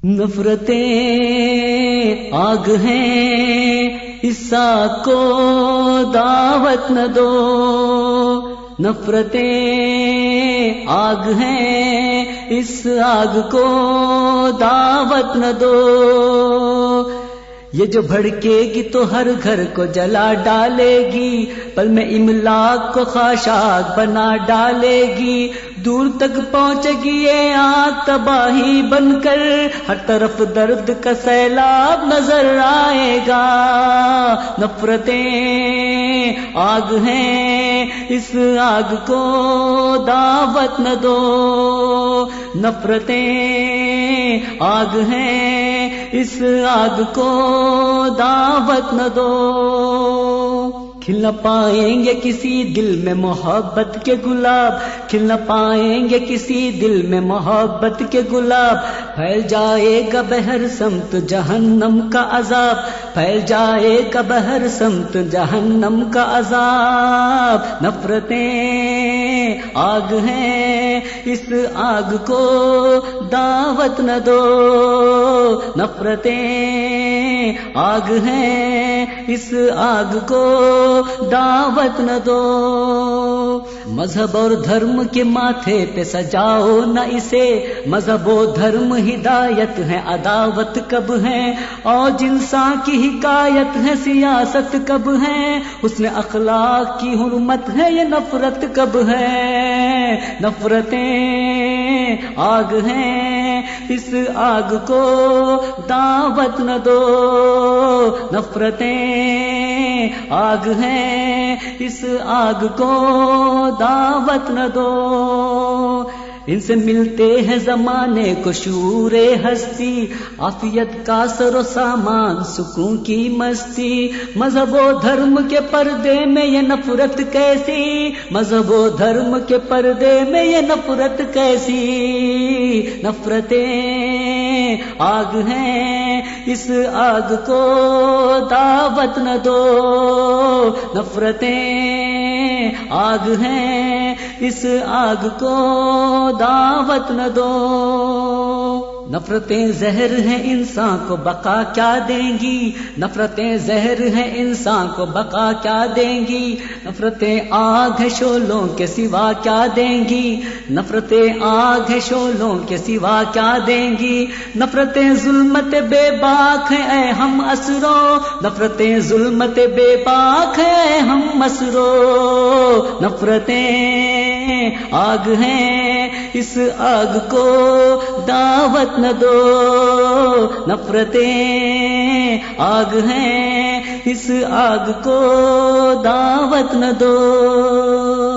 نفرتیں آگ ہیں، اس آگ کو دعوت نہ دو. نفرتیں آگ ہیں، اس آگ کو دعوت نہ دو. یہ جو بھڑکے گی تو ہر گھر کو جلا ڈالے گی، پل میں املاک کو خاشاک بنا ڈالے گی. دور تک پہنچے گی یہ آگ تباہی بن کر، ہر طرف درد کا سیلاب نظر آئے گا. نفرتیں آگ ہیں، اس آگ کو دعوت نہ دو. نفرتیں آگ ہیں، اس آگ کو دعوت نہ دو. کھل نہ پائیں گے کسی دل میں محبت کے گلاب، کھل نہ پائیں گے کسی دل میں محبت کے گلاب. پھیل جائے گا بہر سمت جہنم کا عذاب، پھیل جائے گا بہر سمت جہنم کا عذاب. نفرتیں آگ ہیں، اس آگ کو دعوت نہ دو. نفرتیں آگ ہیں، اس آگ کو دعوت نہ دو. مذہب اور دھرم کے ماتھے پہ سجاؤ نہ اسے، مذہب و دھرم ہدایت ہے، عداوت کب ہے؟ اور انسان کی حکایت ہے، سیاست کب ہے؟ حسن اخلاق کی حرمت ہے، یہ نفرت کب ہے؟ نفرتیں آگ ہیں، اس آگ کو دعوت نہ دو. نفرتیں آگ ہیں، اس آگ کو دعوت نہ دو. ان سے ملتے ہیں زمانے کو شعور ہستی، عافیت کا سر و سامان سکون کی مستی. مذہب و دھرم کے پردے میں یہ نفرت کیسی، مذہب و دھرم کے پردے میں یہ نفرت کیسی. نفرتیں آگ ہیں، اس آگ کو دعوت نہ دو. نفرتیں آگ ہیں، اس آگ کو دعوت نہ دو. نفرتیں زہر ہیں، انسان کو بقا کیا دیں گی؟ نفرتیں زہر ہیں، انسان کو بقا کیا دیں گی؟ نفرتیں آگ ہے، شعلوں کے سوا کیا دیں گی؟ نفرتیں آگ ہے، شعلوں کے سوا کیا دیں گی؟ نفرتیں ظلمت بے باک ہیں اے ہم اسرو، نفرتیں ظلمت بے باک ہیں اے ہم اسرو. نفرتیں آگ ہیں، اس آگ کو دعوت نہ دو. نفرتیں آگ ہیں، اس آگ کو دعوت نہ دو.